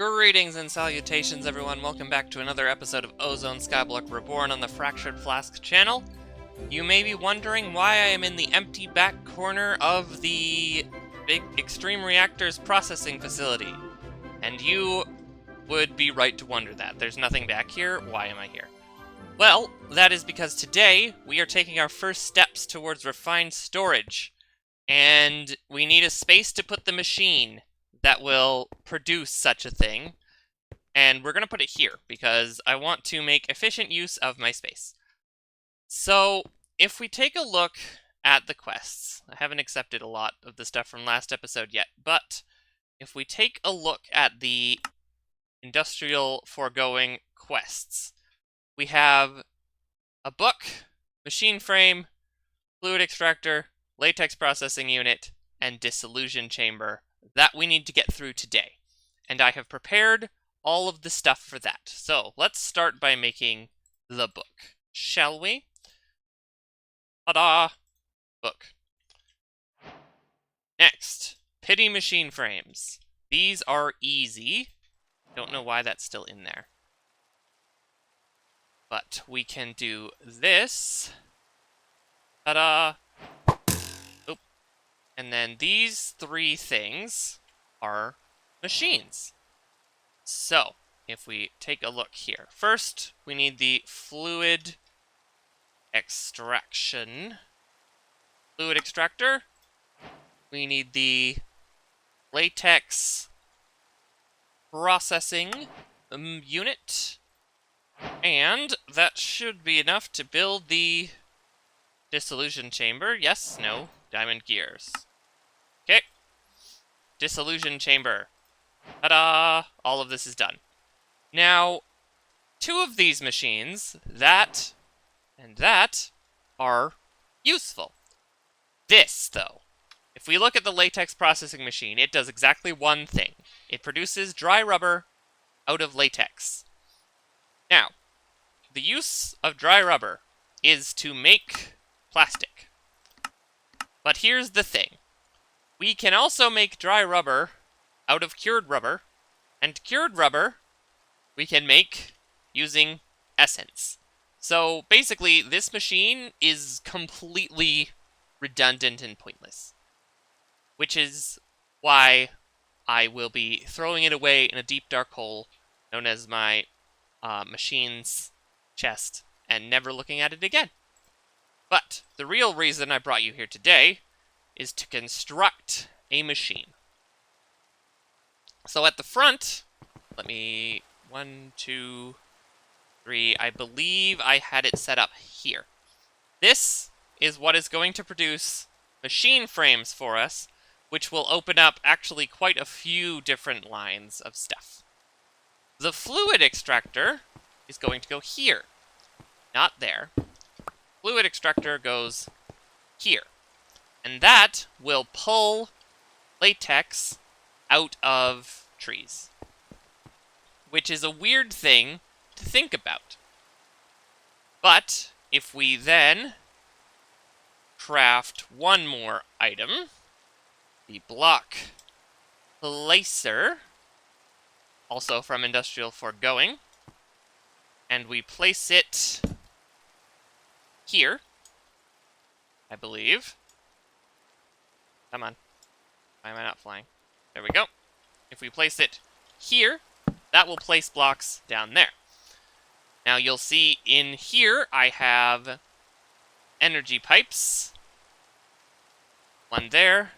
Greetings and salutations, everyone. Welcome back to another episode of Ozone Skyblock Reborn on the Fractured Flask channel. You may be wondering why I am in the empty back corner of the big Extreme Reactors processing facility. And you would be right to wonder that. There's nothing back here. Why am I here? Well, that is because today we are taking our first steps towards refined storage. And we need a space to put the machine that will produce such a thing, and we're going to put it here because I want to make efficient use of my space. So if we take a look at the quests, I haven't accepted a lot of the stuff from last episode yet, but if we take a look at the industrial foregoing quests, we have a book, machine frame, fluid extractor, latex processing unit, and dissolution chamber that we need to get through today. And I have prepared all of the stuff for that. So let's start by making the book, shall we? Ta-da! Book. Next, pity machine frames. These are easy. Don't know why that's still in there. But we can do this. Ta-da! And then these three things are machines. So, if we take a look here. First, we need the fluid extraction. Fluid extractor. We need the latex processing unit. And that should be enough to build the dissolution chamber. Yes, no, diamond gears. Okay. Dissolution chamber. Ta-da! All of this is done. Now, two of these machines, that and that, are useful. This, though, if we look at the latex processing machine, it does exactly one thing. It produces dry rubber out of latex. Now, the use of dry rubber is to make plastic. But here's the thing. We can also make dry rubber out of cured rubber, and cured rubber we can make using essence. So basically, this machine is completely redundant and pointless, which is why I will be throwing it away in a deep dark hole known as my machine's chest and never looking at it again. But the real reason I brought you here today is to construct a machine. So at the front, let me, 1, 2, 3, I believe I had it set up here. This is what is going to produce machine frames for us, which will open up actually quite a few different lines of stuff. The fluid extractor is going to go here, not there. Fluid extractor goes here. And that will pull latex out of trees. Which is a weird thing to think about. But if we then craft one more item, the block placer, also from Industrial Foregoing, and we place it here, I believe. Come on. Why am I not flying? There we go. If we place it here, that will place blocks down there. Now you'll see in here I have energy pipes. One there,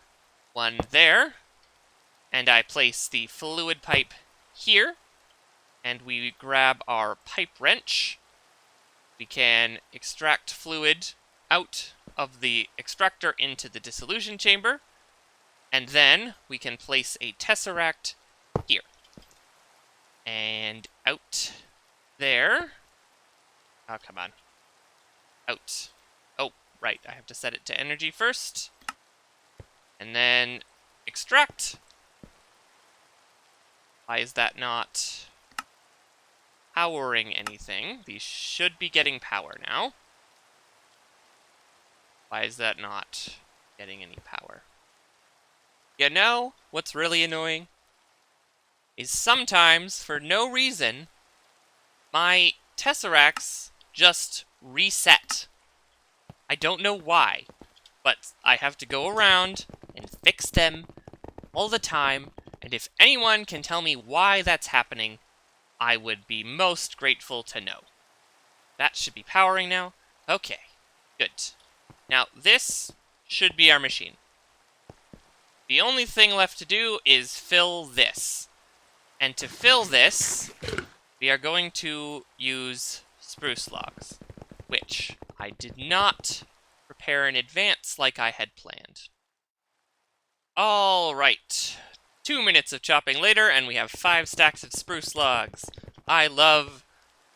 and I place the fluid pipe here, and we grab our pipe wrench. We can extract fluid out of the extractor into the dissolution chamber, and then we can place a tesseract here. And out there. Oh, come on. Out. Oh, right, I have to set it to energy first. And then extract. Why is that not powering anything? These should be getting power now. Why is that not getting any power? You know what's really annoying? is sometimes, for no reason, my tesseracts just reset. I don't know why, but I have to go around and fix them all the time, and if anyone can tell me why that's happening, I would be most grateful to know. That should be powering now. Okay, good. Now, this should be our machine. The only thing left to do is fill this. And to fill this, we are going to use spruce logs, which I did not prepare in advance like I had planned. Alright, 2 minutes of chopping later, and we have 5 stacks of spruce logs. I love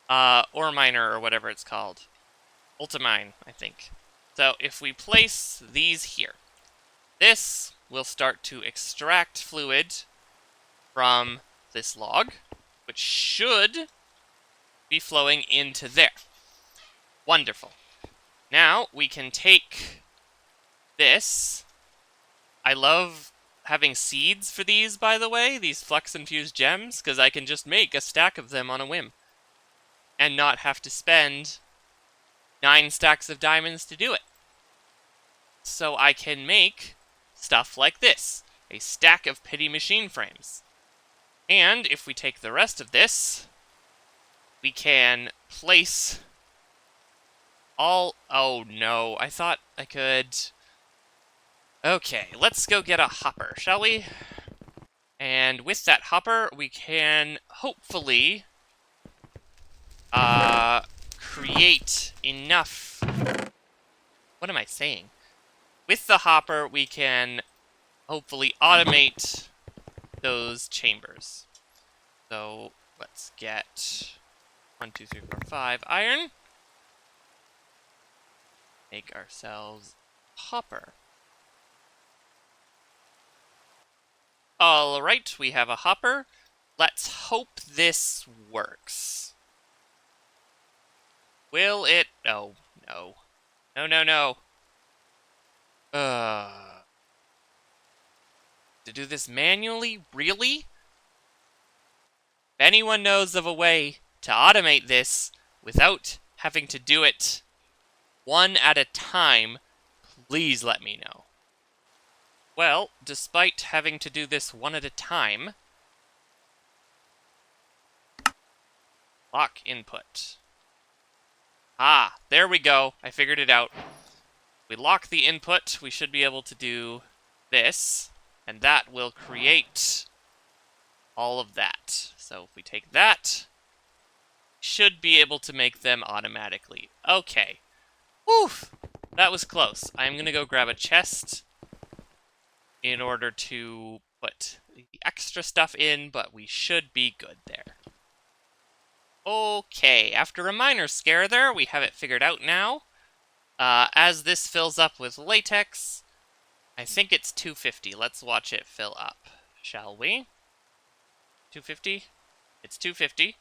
ore miner, or whatever it's called. Ultimine, I think. So if we place these here, this will start to extract fluid from this log, which should be flowing into there. Wonderful. Now we can take this. I love having seeds for these, by the way, these flux-infused gems, because I can just make a stack of them on a whim and not have to spend 9 stacks of diamonds to do it. So I can make stuff like this, a stack of pity machine frames. And if we take the rest of this, we can place all... Oh no, I thought I could... Okay, let's go get a hopper, shall we? And with that hopper, we can hopefully create enough... What am I saying? With the hopper, we can hopefully automate those chambers. So let's get 1, 2, 3, 4, 5 iron. Make ourselves a hopper. Alright, we have a hopper. Let's hope this works. Will it? Oh, no. No, no, no. To do this manually? Really? If anyone knows of a way to automate this without having to do it one at a time, please let me know. Well, despite having to do this one at a time, lock input. Ah, there we go. I figured it out. We lock the input, we should be able to do this, and that will create all of that. So if we take that, should be able to make them automatically. Okay. Woof! That was close. I'm gonna go grab a chest in order to put the extra stuff in, but we should be good there. Okay, after a minor scare there, we have it figured out now. As this fills up with latex, I think it's 250. Let's watch it fill up, shall we? 250? It's 250.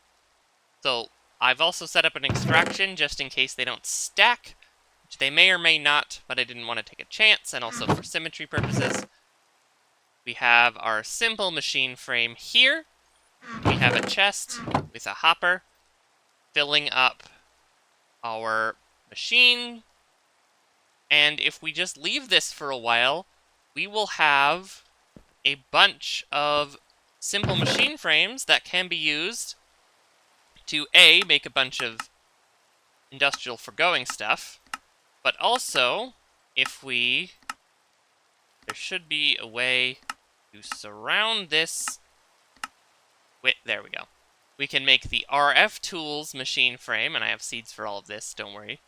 So, I've also set up an extraction just in case they don't stack, which they may or may not, but I didn't want to take a chance, and also for symmetry purposes. We have our simple machine frame here. We have a chest with a hopper filling up our machine. And if we just leave this for a while, we will have a bunch of simple machine frames that can be used to A, make a bunch of industrial foregoing stuff, but also, if we... There should be a way to surround this... Wait, there we go. We can make the RF tools machine frame, and I have seeds for all of this, don't worry.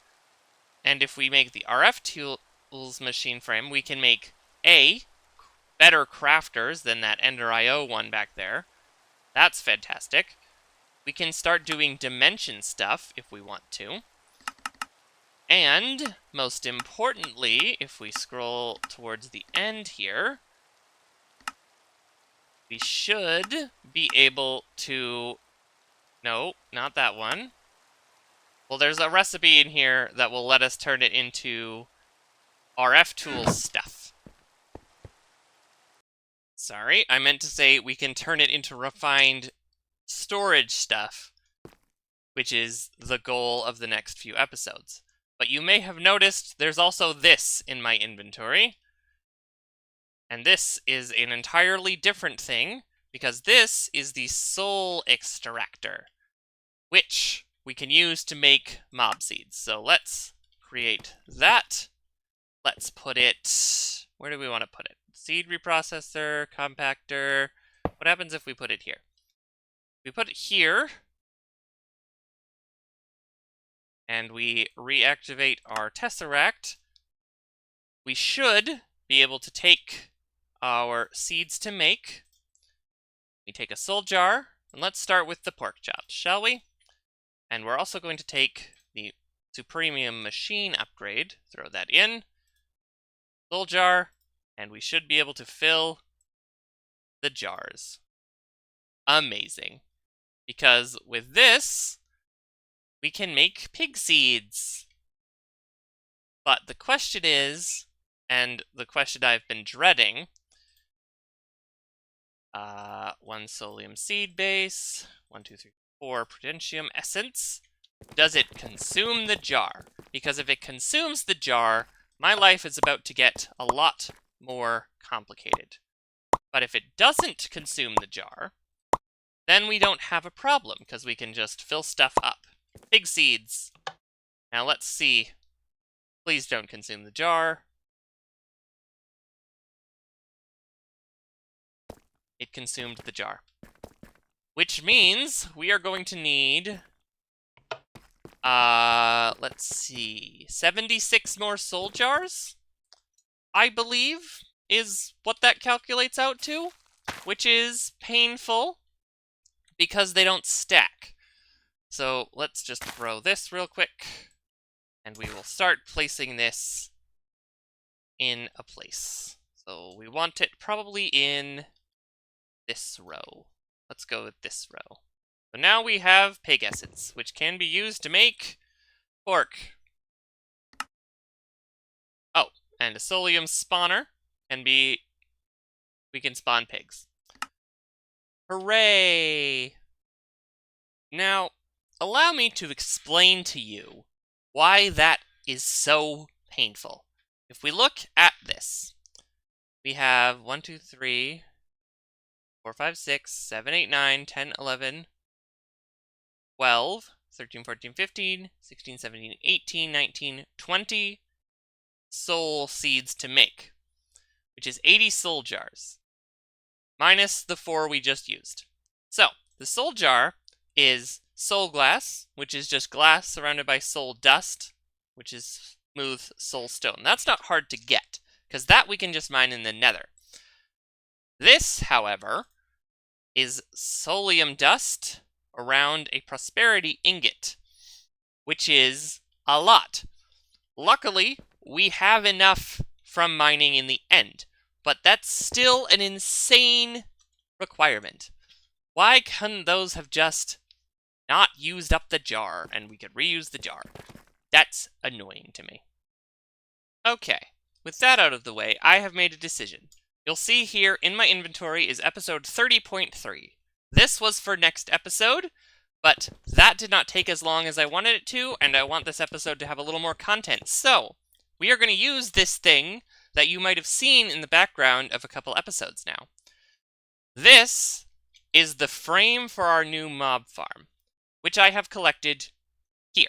And if we make the RF tools machine frame, we can make A, better crafters than that Ender IO one back there. That's fantastic. We can start doing dimension stuff if we want to. And, most importantly, if we scroll towards the end here, we should be able to... No, not that one. Well, there's a recipe in here that will let us turn it into RF tools stuff. Sorry, I meant to say we can turn it into refined storage stuff, which is the goal of the next few episodes. But you may have noticed there's also this in my inventory. And this is an entirely different thing, because this is the soul extractor, which we can use to make mob seeds. So let's create that. Let's put it... where do we want to put it? Seed reprocessor, compactor. What happens if we put it here? We put it here, and we reactivate our tesseract. We should be able to take our seeds to make. We take a soul jar, and let's start with the pork chops, shall we? And we're also going to take the Supremium machine upgrade, throw that in, soul jar, and we should be able to fill the jars. Amazing. Because with this, we can make pig seeds. But the question is, and the question I've been dreading, 1 solium seed base, 1, 2, 3, 4 prudentium essence. Does it consume the jar? Because if it consumes the jar, my life is about to get a lot more complicated. But if it doesn't consume the jar, then we don't have a problem, because we can just fill stuff up. Pig seeds. Now let's see. Please don't consume the jar. It consumed the jar. Which means we are going to need, let's see, 76 more soul jars, I believe, is what that calculates out to, which is painful because they don't stack. So let's just throw this real quick, and we will start placing this in a place. So we want it probably in this row. Let's go with this row. So now we have pig essence, which can be used to make pork. Oh, and a solium spawner we can spawn pigs. Hooray! Now, allow me to explain to you why that is so painful. If we look at this, we have 1, 2, 3, 4, 5, 6, 7, 8, 9, 10, 11, 12, 13, 14, 15, 16, 17, 18, 19, 20 soul seeds to make, which is 80 soul jars, minus the 4 we just used. So, the soul jar is soul glass, which is just glass surrounded by soul dust, which is smooth soul stone. That's not hard to get, because that we can just mine in the nether. This, however, is solium dust around a prosperity ingot, which is a lot. Luckily, we have enough from mining in the end, but that's still an insane requirement. Why couldn't those have just not used up the jar and we could reuse the jar? That's annoying to me. Okay, with that out of the way, I have made a decision. You'll see here in my inventory is episode 30.3. This was for next episode, but that did not take as long as I wanted it to, and I want this episode to have a little more content. So, we are going to use this thing that you might have seen in the background of a couple episodes now. This is the frame for our new mob farm, which I have collected here.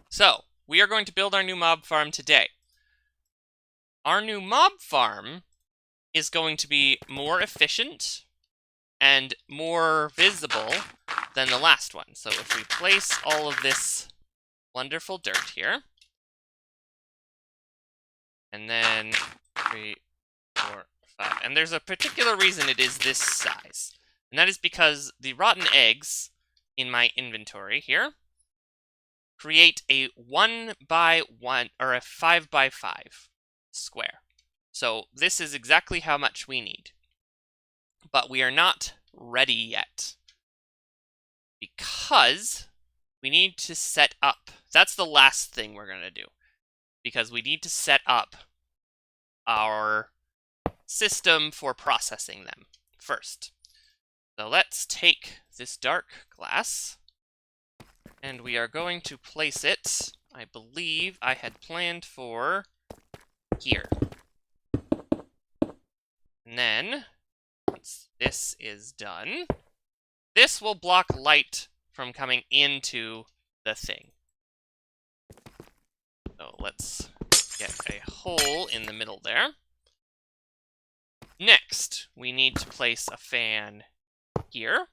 So, we are going to build our new mob farm today. Our new mob farm is going to be more efficient and more visible than the last one. So if we place all of this wonderful dirt here, and then 3, 4, 5, and there's a particular reason it is this size, and that is because the rotten eggs in my inventory here create a 1 by 1 or a 5 by 5 square. So this is exactly how much we need. But we are not ready yet, because we need to set up. That's the last thing we're going to do, because we need to set up our system for processing them first. So let's take this dark glass, and we are going to place it, I believe I had planned for here. And then, once this is done, this will block light from coming into the thing. So let's get a hole in the middle there. Next, we need to place a fan here.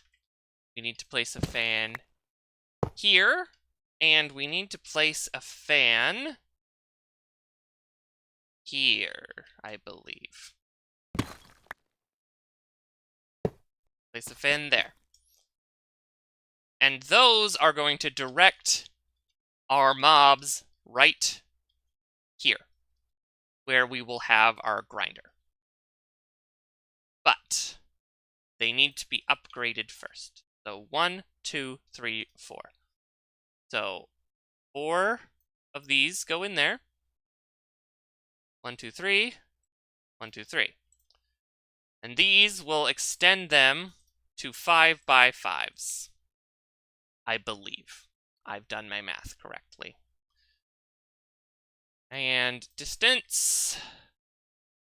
We need to place a fan here. And we need to place a fan here, I believe. Place a fan there. And those are going to direct our mobs right here, where we will have our grinder. But they need to be upgraded first. So 1, 2, 3, 4. So 4 of these go in there. 1, 2, 3. 1, 2, 3. And these will extend them to 5x5s. I believe I've done my math correctly. And distance.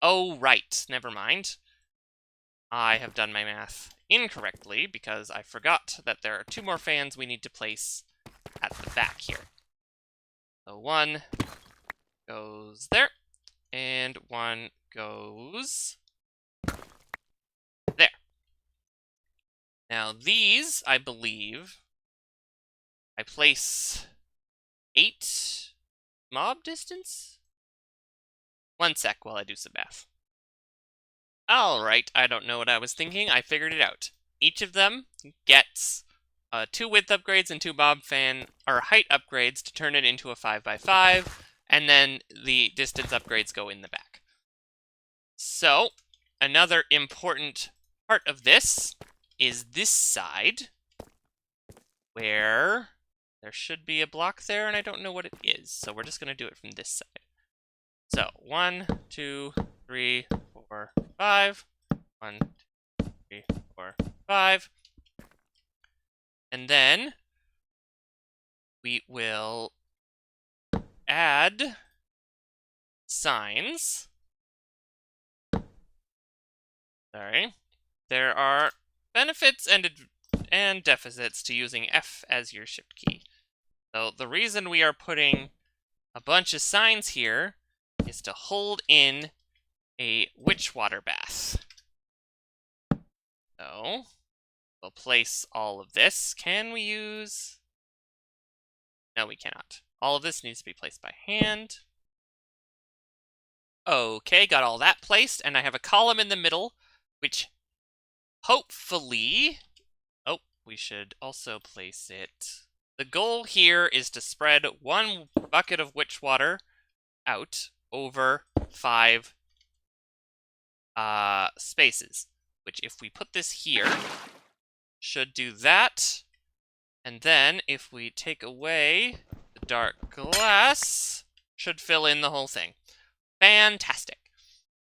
Oh, right. Never mind. I have done my math incorrectly because I forgot that there are 2 more fans we need to place at the back here. So 1 goes there, and 1 goes there. Now these, I believe, I place 8 mob distance? 1 sec while I do some math. Alright, I don't know what I was thinking. I figured it out. Each of them gets 2 width upgrades and 2 mob fan or height upgrades to turn it into a 5x5, and then the distance upgrades go in the back. So, another important part of this is this side, where there should be a block there, and I don't know what it is, so we're just going to do it from this side. So, 1, 2, 3, 4, 5. 1, 2, 3, 4, 5. And then we will add signs. Sorry. There are benefits and deficits to using F as your shift key. So the reason we are putting a bunch of signs here is to hold in a witch water bath. So we'll place all of this. Can we use... No, we cannot. All of this needs to be placed by hand. Okay, got all that placed, and I have a column in the middle, which hopefully... Oh, we should also place it... The goal here is to spread 1 bucket of witch water out over 5 spaces, which if we put this here, should do that. And then if we take away the dark glass, should fill in the whole thing. Fantastic.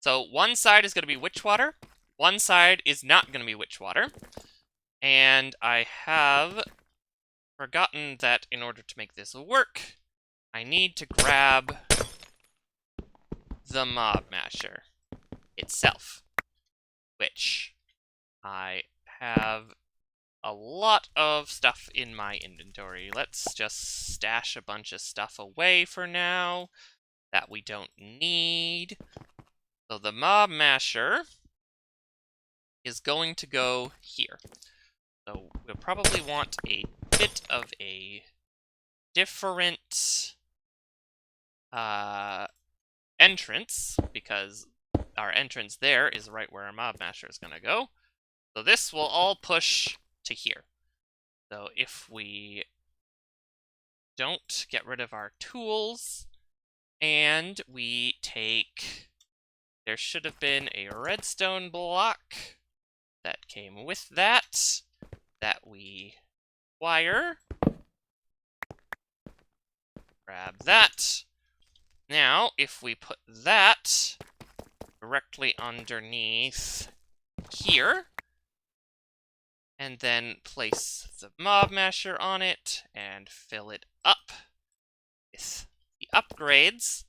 So one side is going to be witch water, one side is not going to be witch water. And I have forgotten that in order to make this work, I need to grab the mob masher itself, which I have a lot of stuff in my inventory. Let's just stash a bunch of stuff away for now that we don't need. So the mob masher is going to go here. So we'll probably want a bit of a different entrance, because our entrance there is right where our mob masher is going to go. So this will all push to here. So if we don't get rid of our tools, and we take... There should have been a redstone block that came with that we wire. Grab that. Now, if we put that directly underneath here. And then place the mob masher on it and fill it up with the upgrades.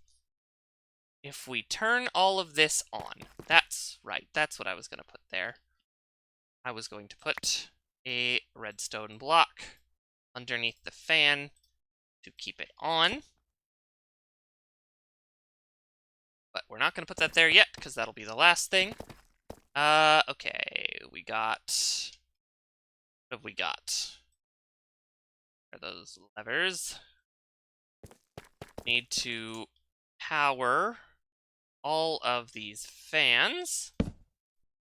If we turn all of this on, that's right, that's what I was going to put there. I was going to put a redstone block underneath the fan to keep it on. But we're not going to put that there yet, because that'll be the last thing. Okay, we got... What have we got? Are those levers? Need to power all of these fans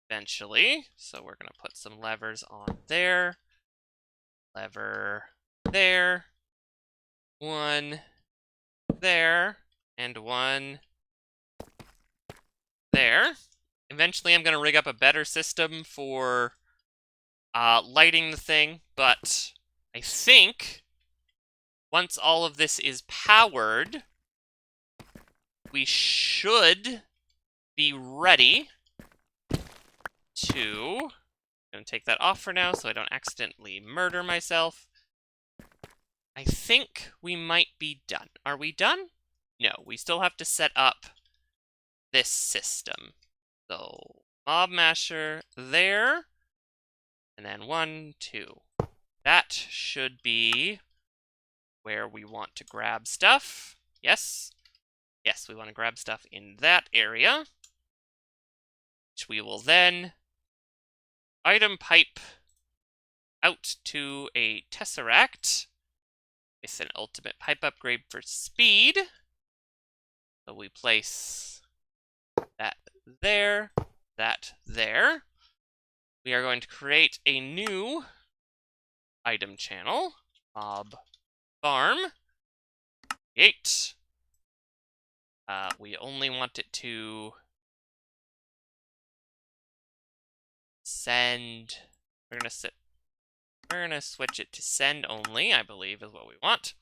eventually. So we're going to put some levers on there. Lever there. One there. And one there. Eventually I'm going to rig up a better system for lighting the thing, but I think once all of this is powered, we should be ready to... I'm going to take that off for now so I don't accidentally murder myself. I think we might be done. Are we done? No, we still have to set up this system. So, mob masher there, and then 1, 2. That should be where we want to grab stuff. Yes. Yes, we want to grab stuff in that area, which we will then item pipe out to a tesseract with an ultimate pipe upgrade for speed. So we place that there, that there. We are going to create a new item channel, mob farm. Create. We only want it to send. We're gonna switch it to send only, I believe is what we want.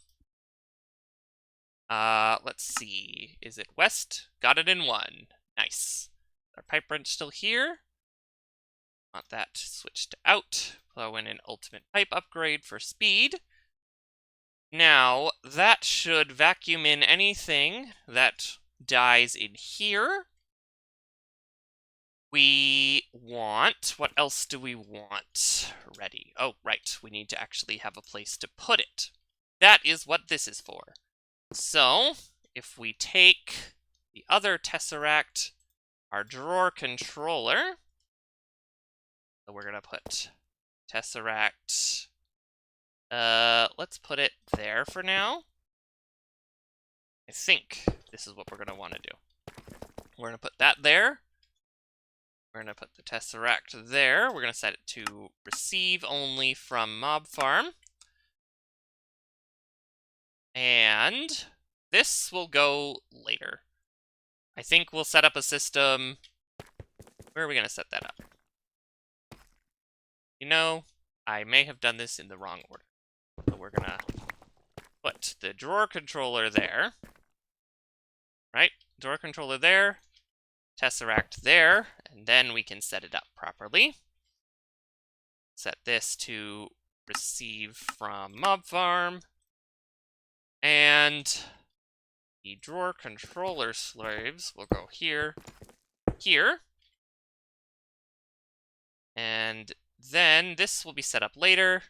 Let's see. Is it west? Got it in 1. Nice. Our pipe wrench still here. Want that switched to out. Throw in an ultimate pipe upgrade for speed. Now, that should vacuum in anything that dies in here. We want... What else do we want ready? Oh, right. We need to actually have a place to put it. That is what this is for. So, if we take the other tesseract, our drawer controller, so we're going to put tesseract... let's put it there for now. I think this is what we're going to want to do. We're going to put that there. We're going to put the tesseract there. We're going to set it to receive only from mob farm. And this will go later. I think we'll set up a system... Where are we going to set that up? You know, I may have done this in the wrong order. So we're going to put the drawer controller there. Right? Drawer controller there. Tesseract there. And then we can set it up properly. Set this to receive from mob farm. And the drawer controller slaves will go here, here. And then this will be set up later.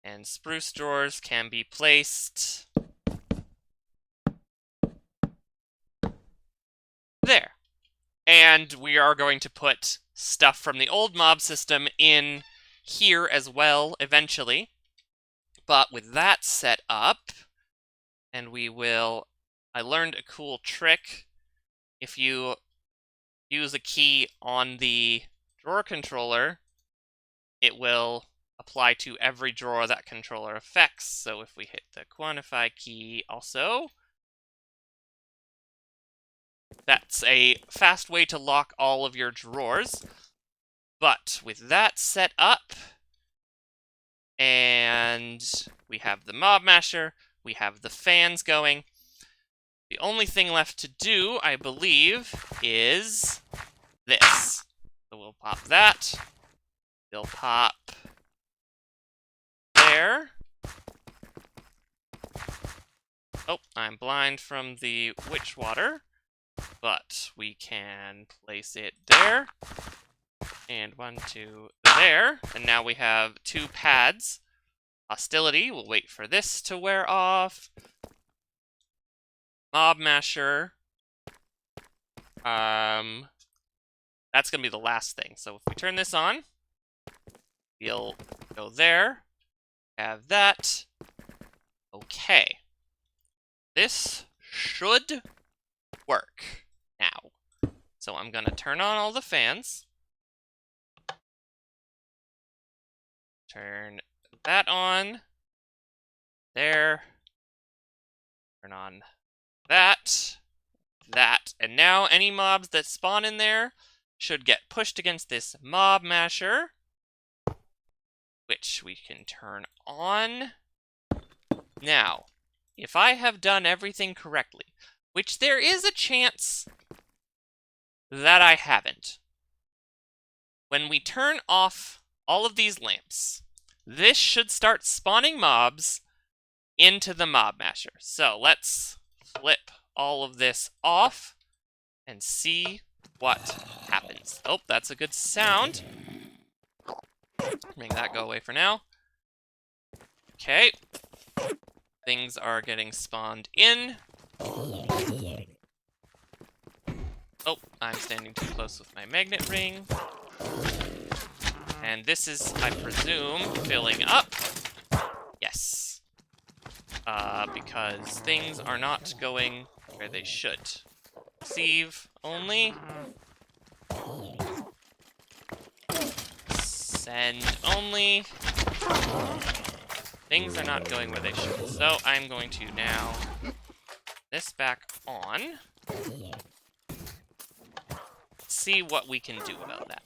And spruce drawers can be placed there. And we are going to put stuff from the old mob system in here as well eventually. But with that set up, and we will... I learned a cool trick. If you use a key on the drawer controller, it will apply to every drawer that controller affects. So if we hit the quantify key also, that's a fast way to lock all of your drawers. But with that set up, and we have the mob masher, we have the fans going, The only thing left to do, I believe, is this. So we'll pop that. We'll pop there. Oh, I'm blind from the witch water, but we can place it there. And 1, 2, there. And now we have 2 pads. Hostility, we'll wait for this to wear off. Mob Masher. That's going to be the last thing. So if we turn this on, we'll go there. Have that. Okay. This should work now. So I'm going to turn on all the fans. Turn that on. There. Turn on that. That. And now any mobs that spawn in there should get pushed against this Mob Masher, which we can turn on. Now, if I have done everything correctly, which there is a chance that I haven't, when we turn off all of these lamps, this should start spawning mobs into the Mob Masher. So let's flip all of this off and see what happens. Oh, that's a good sound. Make that go away for now. Okay. Things are getting spawned in. Oh, I'm standing too close with my magnet ring. And this is, I presume, filling up. Yes. Because things are not going where they should. Receive only. Send only. Things are not going where they should. So I'm going to now this back on. See what we can do about that.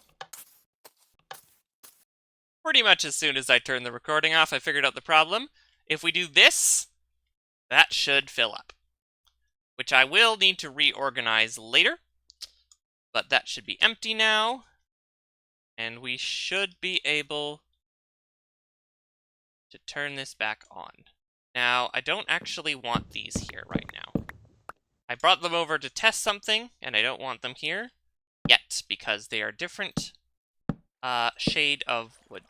Pretty much as soon as I turned the recording off, I figured out the problem. If we do this, that should fill up. Which I will need to reorganize later. But that should be empty now. And we should be able to turn this back on. Now, I don't actually want these here right now. I brought them over to test something, and I don't want them here yet, because they are different shade of wood.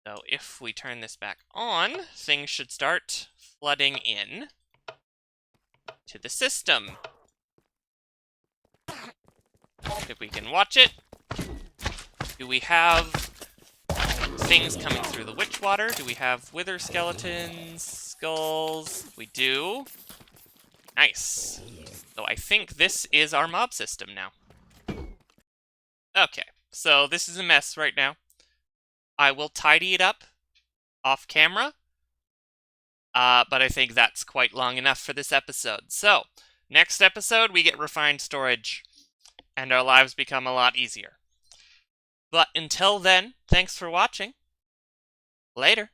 So if we turn this back on, things should start flooding in to the system. If we can watch it. Do we have things coming through the witch water? Do we have wither skeletons, skulls? We do. Nice. So I think this is our mob system now. Okay, so this is a mess right now. I will tidy it up off camera. But I think that's quite long enough for this episode. So, next episode, we get refined storage, and our lives become a lot easier. But until then, thanks for watching. Later.